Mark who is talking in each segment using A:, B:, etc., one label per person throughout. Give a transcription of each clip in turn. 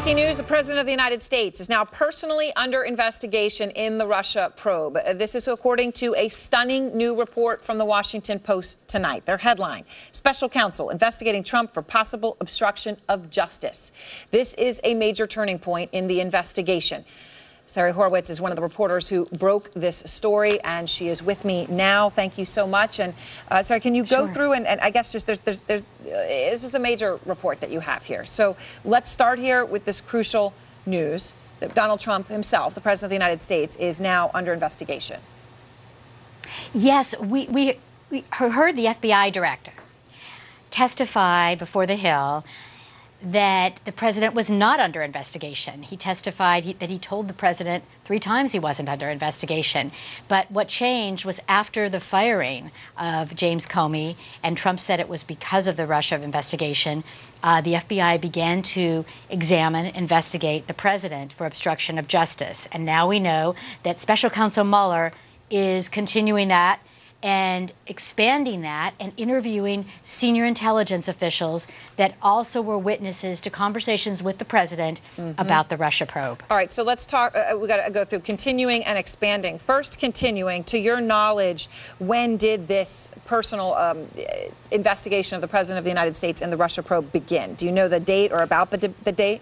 A: Breaking news, the President of the United States is now personally under investigation in the Russia probe. This is according to a stunning new report from the Washington Post tonight. Their headline, Special Counsel investigating Trump for possible obstruction of justice. This is a major turning point in the investigation. Sarah Horowitz is one of the reporters who broke this story, and she is with me now. Thank you so much. And Sarah, can you go through and I guess just this is a major report that you have here. So let's start here with this crucial news that Donald Trump himself, the President of the United States, is now under investigation.
B: Yes, we heard the FBI director testify before the Hill that the president was not under investigation. He testified that he told the president 3 times he wasn't under investigation. But what changed was after the firing of James Comey, and Trump said it was because of the Russia investigation, the FBI began to investigate the president for obstruction of justice. And now we know that Special Counsel Mueller is continuing that and expanding that and interviewing senior intelligence officials that also were witnesses to conversations with the president about the Russia probe.
A: All right, so let's talk, we got to go through continuing and expanding. First, continuing, to your knowledge, when did this personal investigation of the President of the United States in the Russia probe begin? Do you know the date or about the date?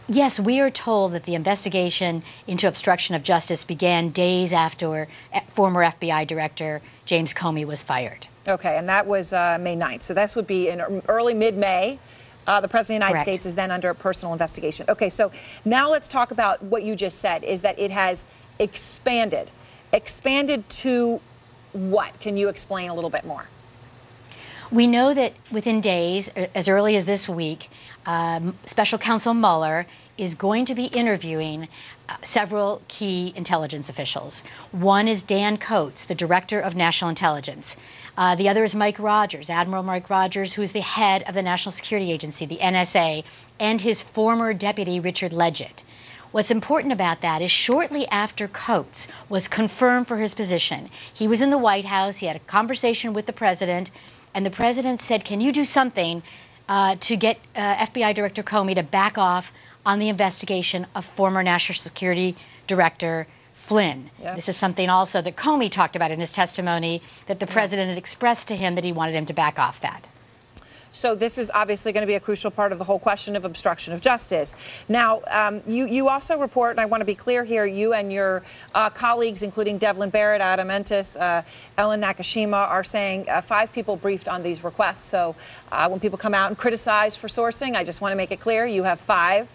B: Yes, we are told that the investigation into obstruction of justice began days after former FBI Director James Comey was fired.
A: Okay, and that was May 9th. So this would be in early mid-May. The President of the United States is then under a personal investigation. Okay, so now let's talk about what you just said, is that it has expanded. Expanded to what? Can you explain a little bit more?
B: We know that within days, as early as this week, Special Counsel Mueller is going to be interviewing several key intelligence officials. One is Dan Coates, the Director of National Intelligence. The other is Mike Rogers, Admiral Mike Rogers, who is the head of the National Security Agency, the NSA, and his former deputy, Richard Leggett. What's important about that is shortly after Coates was confirmed for his position, he was in the White House, he had a conversation with the president, and the president said, can you do something to get FBI Director Comey to back off on the investigation of former National Security Director Flynn? Yep. This is something also that Comey talked about in his testimony, that the president had expressed to him that he wanted him to back off that.
A: So this is obviously going to be a crucial part of the whole question of obstruction of justice. Now, you also report, and I want to be clear here, you and your colleagues, including Devlin Barrett, Adam Entis, Ellen Nakashima, are saying 5 people briefed on these requests. So when people come out and criticize for sourcing, I just want to make it clear, you have 5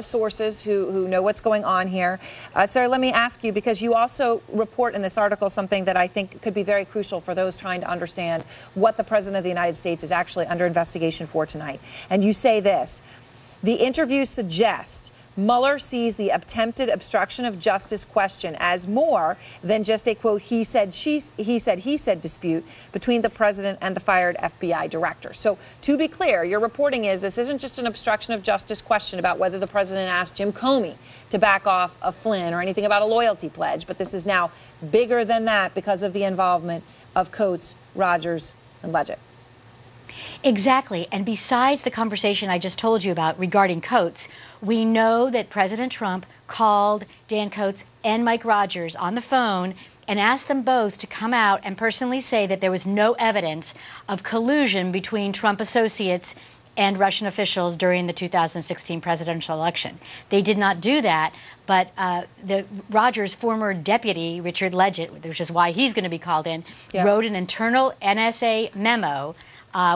A: sources who know what's going on here. Sarah, let me ask you, because you also report in this article something that I think could be very crucial for those trying to understand what the President of the United States is actually under investigation for tonight. And you say this: the interviews suggest Mueller sees the attempted obstruction of justice question as more than just a, quote, he said dispute between the president and the fired FBI director. So to be clear, your reporting is this isn't just an obstruction of justice question about whether the president asked Jim Comey to back off of Flynn or anything about a loyalty pledge, but this is now bigger than that because of the involvement of Coates, Rogers, and Leggett.
B: Exactly. And besides the conversation I just told you about regarding Coates, we know that President Trump called Dan Coates and Mike Rogers on the phone and asked them both to come out and personally say that there was no evidence of collusion between Trump associates and Russian officials during the 2016 presidential election. They did not do that, but the Rogers' former deputy, Richard Leggett, which is why he's going to be called in, wrote an internal NSA memo,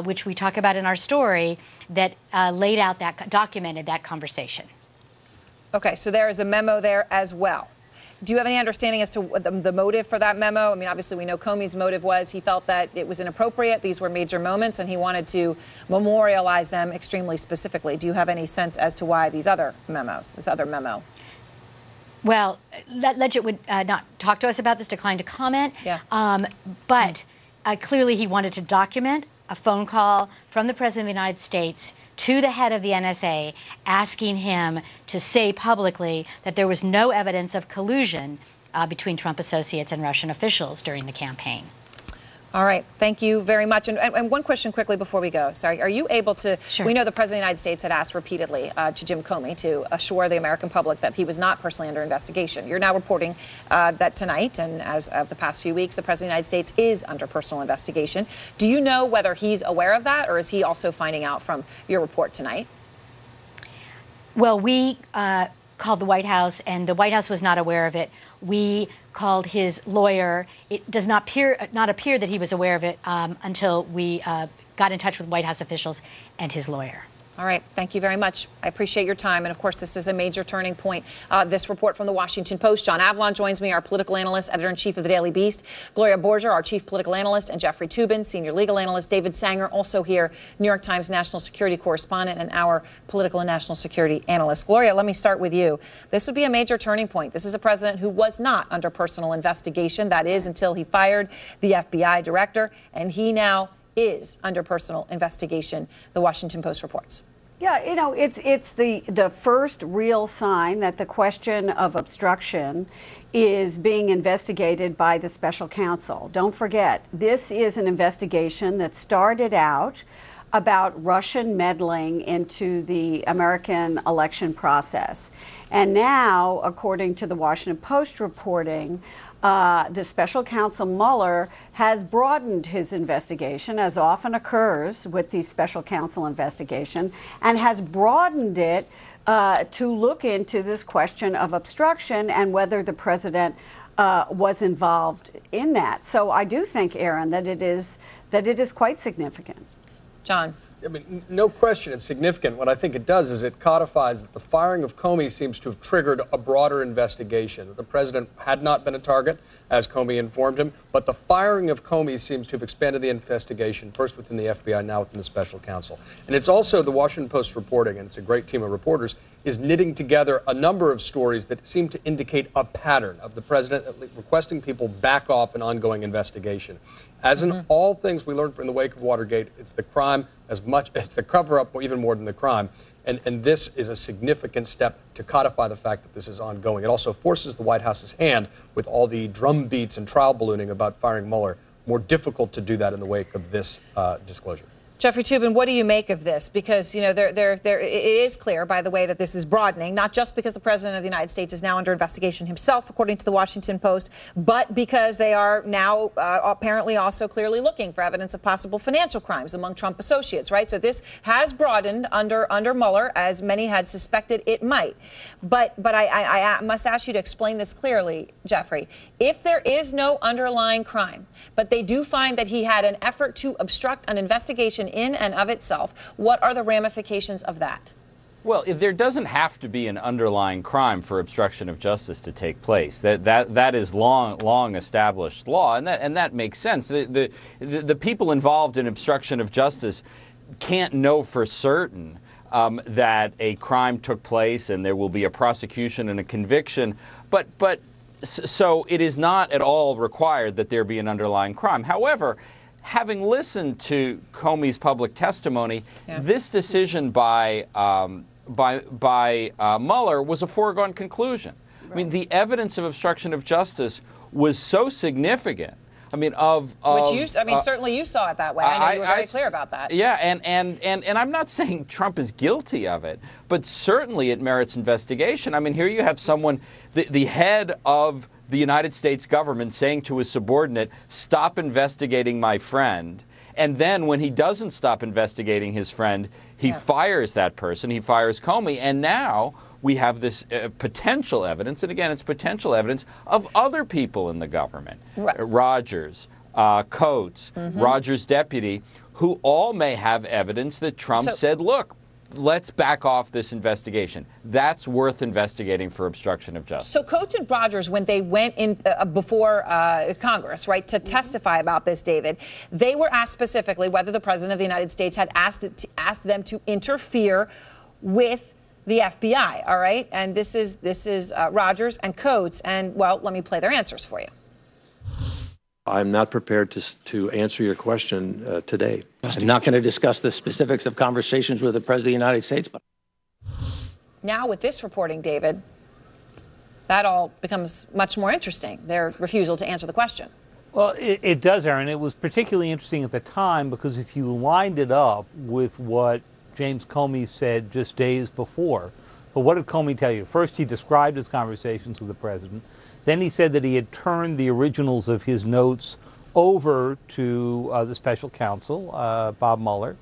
B: which we talk about in our story, that laid out documented that conversation.
A: Okay, so there is a memo there as well. Do you have any understanding as to the motive for that memo? I mean, obviously we know Comey's motive was he felt that it was inappropriate. These were major moments, and he wanted to memorialize them extremely specifically. Do you have any sense as to why this other memo?
B: Well, Leggett would not talk to us about this, declined to comment. But clearly he wanted to document a phone call from the President of the United States to the head of the NSA asking him to say publicly that there was no evidence of collusion between Trump associates and Russian officials during the campaign.
A: All right. Thank you very much. And one question quickly before we go. Sorry. Are you able to,
B: Sure.
A: We know the President of the United States had asked repeatedly to Jim Comey to assure the American public that he was not personally under investigation. You're now reporting that tonight, and as of the past few weeks, the President of the United States is under personal investigation. Do you know whether he's aware of that, or is he also finding out from your report tonight?
B: Well, we called the White House, and the White House was not aware of it. We called his lawyer. It does not appear that he was aware of it until we got in touch with White House officials and his lawyer.
A: All right. Thank you very much. I appreciate your time. And of course, this is a major turning point. This report from the Washington Post. John Avlon joins me, our political analyst, editor-in-chief of the Daily Beast. Gloria Borger, our chief political analyst, and Jeffrey Toobin, senior legal analyst. David Sanger, also here, New York Times national security correspondent and our political and national security analyst. Gloria, let me start with you. This would be a major turning point. This is a president who was not under personal investigation. That is until he fired the FBI director, and he now is under personal investigation, the Washington Post reports.
C: Yeah, you know, it's the first real sign that the question of obstruction is being investigated by the special counsel. Don't forget, this is an investigation that started out about Russian meddling into the American election process. And now, according to the Washington Post reporting, the special counsel Mueller has broadened his investigation, as often occurs with the special counsel investigation, and has broadened it to look into this question of obstruction and whether the president was involved in that. So I do think, Aaron, that it is quite significant.
A: John.
D: I mean, no question it's significant. What I think it does is it codifies that the firing of Comey seems to have triggered a broader investigation. The president had not been a target, as Comey informed him, but the firing of Comey seems to have expanded the investigation, first within the FBI, now within the special counsel. And it's also the Washington Post reporting, and it's a great team of reporters, is knitting together a number of stories that seem to indicate a pattern of the president requesting people back off an ongoing investigation. As in all things we learned from the wake of Watergate, it's the crime as much, it's the cover-up, or even more than the crime. And this is a significant step to codify the fact that this is ongoing. It also forces the White House's hand, with all the drum beats and trial ballooning about firing Mueller, more difficult to do that in the wake of this disclosure.
A: Jeffrey Toobin, what do you make of this? Because, you know, it is clear, by the way, that this is broadening, not just because the President of the United States is now under investigation himself, according to the Washington Post, but because they are now apparently also clearly looking for evidence of possible financial crimes among Trump associates, right? So this has broadened under Mueller, as many had suspected it might. But I must ask you to explain this clearly, Jeffrey. If there is no underlying crime, but they do find that he had an effort to obstruct an investigation in and of itself, what are the ramifications of that?
E: Well, if there doesn't have to be an underlying crime for obstruction of justice to take place. That is long established law, and that makes sense. The people involved in obstruction of justice can't know for certain that a crime took place and there will be a prosecution and a conviction, so it is not at all required that there be an underlying crime. However, having listened to Comey's public testimony, this decision by Mueller was a foregone conclusion. Right. I mean, the evidence of obstruction of justice was so significant. I mean,
A: certainly you saw it that way. I know you were very clear about that.
E: Yeah, and I'm not saying Trump is guilty of it, but certainly it merits investigation. I mean, here you have someone, the head of the United States government, saying to his subordinate, stop investigating my friend. And then when he doesn't stop investigating his friend, he fires that person, he fires Comey. And now we have this potential evidence, and again, it's potential evidence of other people in the government. Right. Rogers, Coates, Rogers' deputy, who all may have evidence that Trump said, look, let's back off this investigation. That's worth investigating for obstruction of justice.
A: So Coates and Rogers, when they went in before Congress, right, to testify about this, David, they were asked specifically whether the President of the United States had asked them to interfere with the FBI, all right? And this is Rogers and Coates, and, well, let me play their answers for you.
F: I'm not prepared to answer your question today.
G: I'm not going to discuss the specifics of conversations with the President of the United States. But
A: now with this reporting, David, that all becomes much more interesting, their refusal to answer the question.
H: Well, it does, Aaron. It was particularly interesting at the time because if you lined it up with what James Comey said just days before, but what did Comey tell you? First, he described his conversations with the president. Then he said that he had turned the originals of his notes over to the special counsel, Bob Mueller.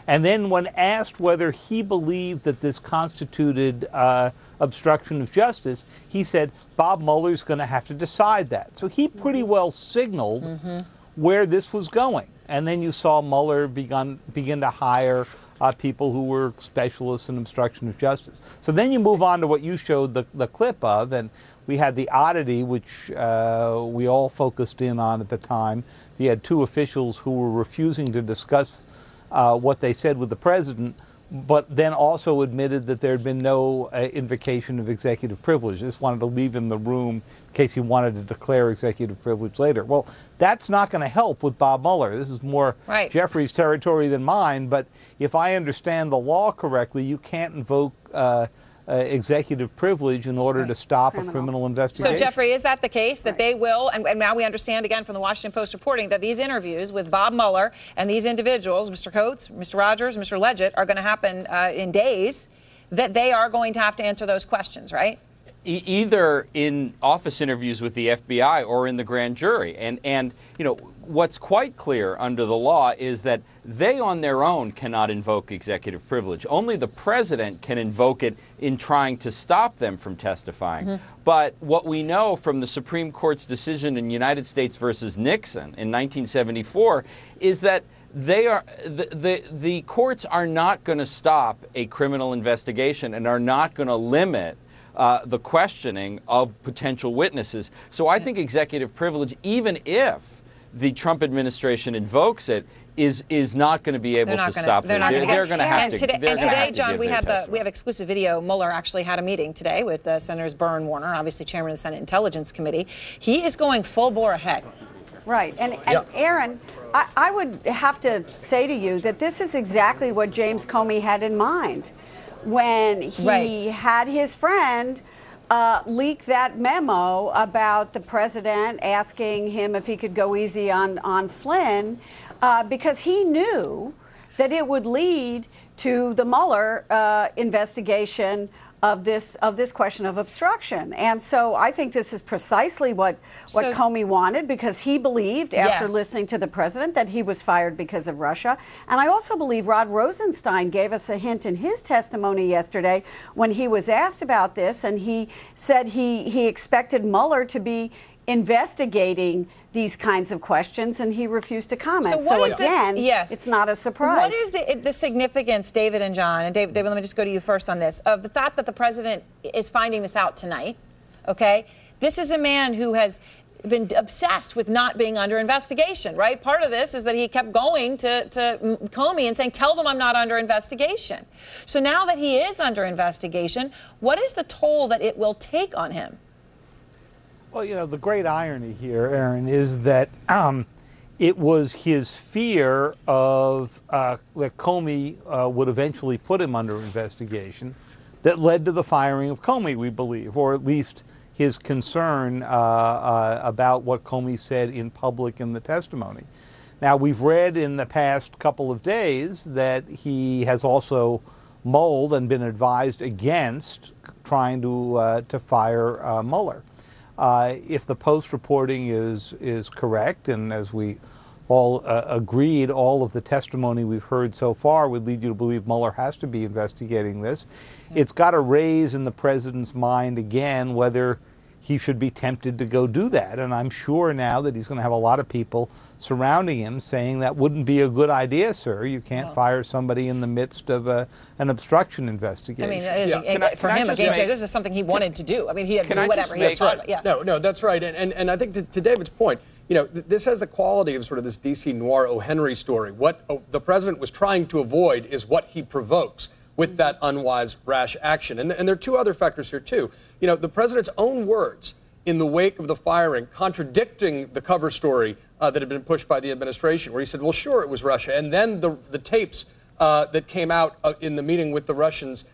H: And then when asked whether he believed that this constituted obstruction of justice, he said, Bob Mueller's going to have to decide that. So he pretty well signaled where this was going. And then you saw Mueller begin to hire people who were specialists in obstruction of justice. So then you move on to what you showed the clip of, and we had the oddity, which we all focused in on at the time. You had two officials who were refusing to discuss what they said with the president, but then also admitted that there had been no invocation of executive privilege. Just wanted to leave him the room in case he wanted to declare executive privilege later. Well, that's not going to help with Bob Mueller. This is more Jeffrey's territory than mine, but if I understand the law correctly, you can't invoke executive privilege in order to stop a criminal investigation.
A: So, Jeffrey, is that the case, that they will, and now we understand again from the Washington Post reporting that these interviews with Bob Mueller and these individuals, Mr. Coates, Mr. Rogers, Mr. Leggett, are going to happen in days, that they are going to have to answer those questions, right?
E: Either in office interviews with the FBI or in the grand jury. And you know, what's quite clear under the law is that they on their own cannot invoke executive privilege. Only the president can invoke it in trying to stop them from testifying. But what we know from the Supreme Court's decision in United States versus Nixon in 1974 is that the courts are not going to stop a criminal investigation and are not going to limit the questioning of potential witnesses. So I think executive privilege, even if the Trump administration invokes it, is not going to be able to stop them. They're going to have to.
A: And today, John, we have exclusive video. Mueller actually had a meeting today with Senators Burr and Warner, obviously chairman of the Senate Intelligence Committee. He is going full bore ahead.
C: Right. And Aaron, I would have to say to you that this is exactly what James Comey had in mind when he had his friend leak that memo about the president asking him if he could go easy on Flynn, because he knew that it would lead to the Mueller investigation of this question of obstruction. And so I think this is precisely what Comey wanted, because he believed, after listening to the president, that he was fired because of Russia. And I also believe Rod Rosenstein gave us a hint in his testimony yesterday when he was asked about this, and he said he expected Mueller to be investigating these kinds of questions, and he refused to comment. So again, it's not a surprise.
A: What is the significance, David and John, and David, let me just go to you first on this, of the fact that the president is finding this out tonight, okay? This is a man who has been obsessed with not being under investigation, right? Part of this is that he kept going to Comey and saying, tell them I'm not under investigation. So now that he is under investigation, what is the toll that it will take on him?
H: Well, you know, the great irony here, Aaron, is that it was his fear of that Comey would eventually put him under investigation that led to the firing of Comey, we believe, or at least his concern about what Comey said in public in the testimony. Now, we've read in the past couple of days that he has also mulled and been advised against trying to fire Mueller. If the Post reporting is correct, and as we all agreed, all of the testimony we've heard so far would lead you to believe Mueller has to be investigating this, it's got to raise in the president's mind again whether he should be tempted to go do that. And I'm sure now that he's going to have a lot of people surrounding him saying that wouldn't be a good idea, sir. You can't fire somebody in the midst of an obstruction investigation.
A: I mean, for him, a game changer. This is something he wanted to do. I mean, he had to do whatever he had thought about.
D: No, that's right. And I think to David's point, you know, this has the quality of sort of this D.C. noir O. Henry story. What the president was trying to avoid is what he provokes with that unwise, rash action. And there are two other factors here, too. You know, the president's own words in the wake of the firing, contradicting the cover story that had been pushed by the administration, where he said, well, sure, it was Russia. And then the tapes that came out in the meeting with the Russians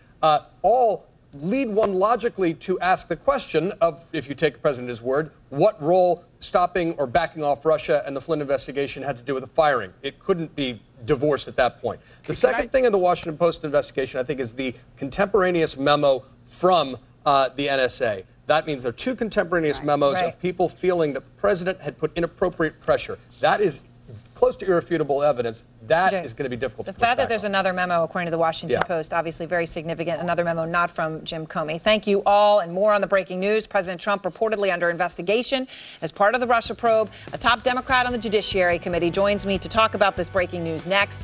D: all lead one logically to ask the question of, if you take the president at his word, what role stopping or backing off Russia and the Flynn investigation had to do with the firing. It couldn't be divorced at that point. The second thing in the Washington Post investigation, I think, is the contemporaneous memo from the NSA. That means there are two contemporaneous memos of people feeling that the president had put inappropriate pressure. That is close to irrefutable evidence. That is going to be difficult to push back on.
A: The fact that there's another memo, according to the Washington Post, obviously very significant, another memo not from Jim Comey. Thank you all, and more on the breaking news. President Trump reportedly under investigation as part of the Russia probe. A top Democrat on the Judiciary Committee joins me to talk about this breaking news next.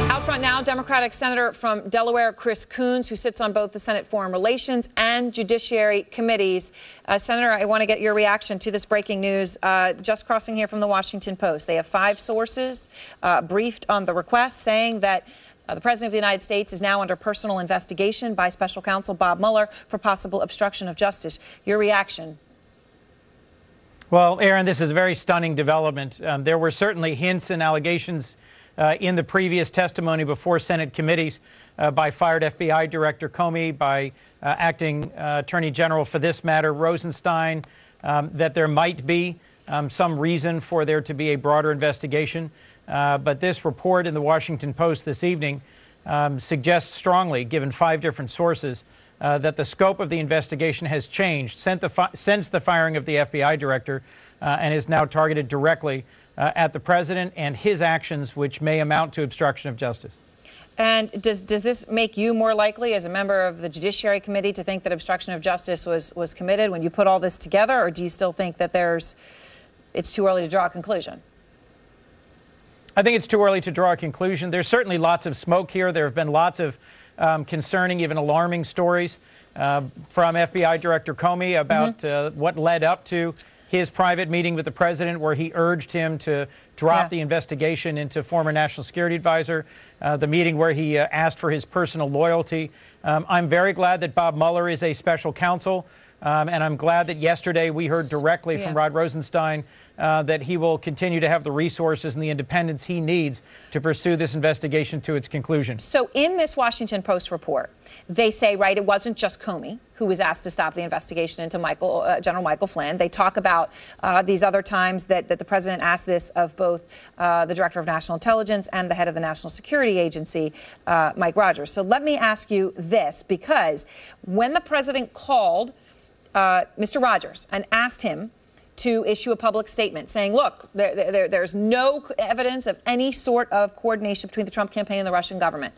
A: Out front now, Democratic Senator from Delaware, Chris Coons, who sits on both the Senate Foreign Relations and Judiciary Committees. Senator, I want to get your reaction to this breaking news. Just crossing here from the Washington Post. They have 5 sources briefed on the request, saying that the President of the United States is now under personal investigation by Special Counsel Bob Mueller for possible obstruction of justice. Your reaction?
I: Well, Aaron, this is a very stunning development. There were certainly hints and allegations in the previous testimony before Senate committees by fired FBI Director Comey, by acting Attorney General for this matter, Rosenstein, that there might be some reason for there to be a broader investigation. But this report in the Washington Post this evening suggests strongly, given 5 different sources, that the scope of the investigation has changed since the firing of the FBI Director and is now targeted directly at the president and his actions, which may amount to obstruction of justice.
A: And does this make you more likely as a member of the Judiciary Committee to think that obstruction of justice was committed when you put all this together, or do you still think that it's too early to draw a conclusion?
I: I think it's too early to draw a conclusion. There's certainly lots of smoke here. There have been lots of concerning, even alarming stories from FBI Director Comey about what led up to his private meeting with the president, where he urged him to drop the investigation into former National Security Advisor, the meeting where he asked for his personal loyalty. I'm very glad that Bob Mueller is a special counsel, and I'm glad that yesterday we heard directly from Rod Rosenstein that he will continue to have the resources and the independence he needs to pursue this investigation to its conclusion.
A: So in this Washington Post report, they say, right, it wasn't just Comey who was asked to stop the investigation into General Michael Flynn. They talk about these other times that the president asked this of both the Director of National Intelligence and the head of the National Security Agency, Mike Rogers. So let me ask you this, because when the president called Mr. Rogers and asked him to issue a public statement saying, look, there's no evidence of any sort of coordination between the Trump campaign and the Russian government.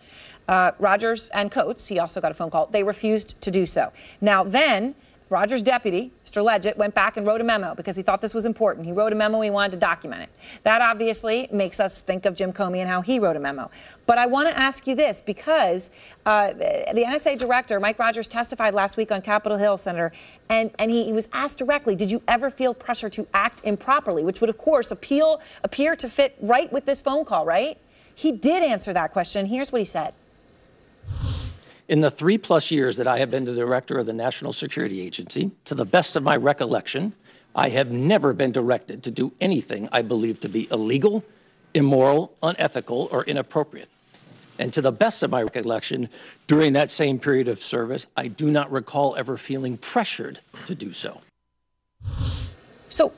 A: Rogers and Coates, he also got a phone call, they refused to do so. Now then, Rogers' deputy, Mr. Leggett, went back and wrote a memo because he thought this was important. He wrote a memo, he wanted to document it. That obviously makes us think of Jim Comey and how he wrote a memo. But I want to ask you this, because the NSA director, Mike Rogers, testified last week on Capitol Hill, Senator, and he was asked directly, did you ever feel pressure to act improperly, which would, of course, appear to fit right with this phone call, right? He did answer that question. Here's what he said.
G: In the 3+ years that I have been the director of the National Security Agency, to the best of my recollection, I have never been directed to do anything I believe to be illegal, immoral, unethical, or inappropriate. And to the best of my recollection, during that same period of service, I do not recall ever feeling pressured to do so.
A: So,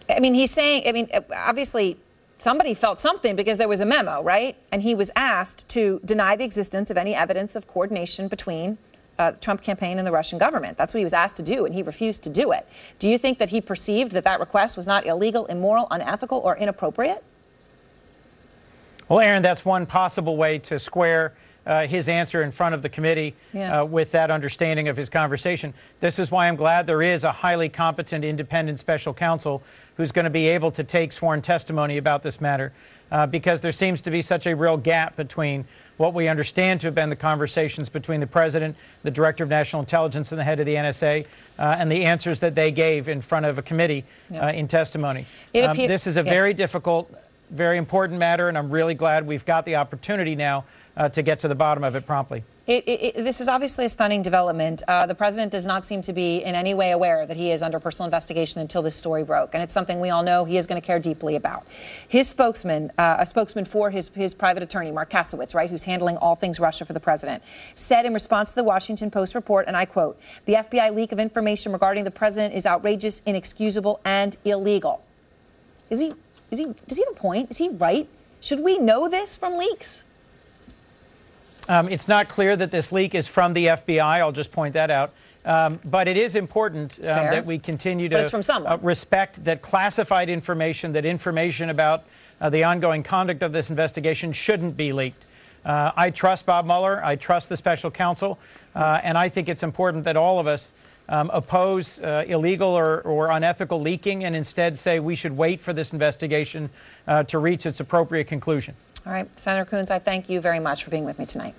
A: I mean, he's saying, I mean, obviously, somebody felt something because there was a memo, right? And he was asked to deny the existence of any evidence of coordination between the Trump campaign and the Russian government. That's what he was asked to do, and he refused to do it. Do you think that he perceived that that request was not illegal, immoral, unethical, or inappropriate?
I: Well, Aaron, that's one possible way to square his answer in front of the committee with that understanding of his conversation. This is why I'm glad there is a highly competent, independent special counsel who's going to be able to take sworn testimony about this matter, because there seems to be such a real gap between what we understand to have been the conversations between the president, the director of national intelligence, and the head of the NSA, and the answers that they gave in front of a committee in testimony. This is a very difficult, very important matter, and I'm really glad we've got the opportunity now to get to the bottom of it promptly.
A: This is obviously a stunning development. The president does not seem to be in any way aware that he is under personal investigation until this story broke. And it's something we all know he is going to care deeply about. His spokesman, a spokesman for his private attorney, Mark Kasowitz, right, who's handling all things Russia for the president, said in response to the Washington Post report, and I quote, "The FBI leak of information regarding the president is outrageous, inexcusable, and illegal." Does he have a point? Is he right? Should we know this from leaks?
I: It's not clear that this leak is from the FBI. I'll just point that out. But it is important that we continue to respect that classified information, that information about the ongoing conduct of this investigation shouldn't be leaked. I trust Bob Mueller. I trust the special counsel. And I think it's important that all of us oppose illegal or unethical leaking and instead say we should wait for this investigation to reach its appropriate conclusion.
A: All right, Senator Coons, I thank you very much for being with me tonight.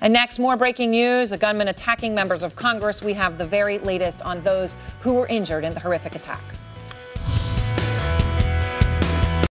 A: And next, more breaking news, a gunman attacking members of Congress. We have the very latest on those who were injured in the horrific attack.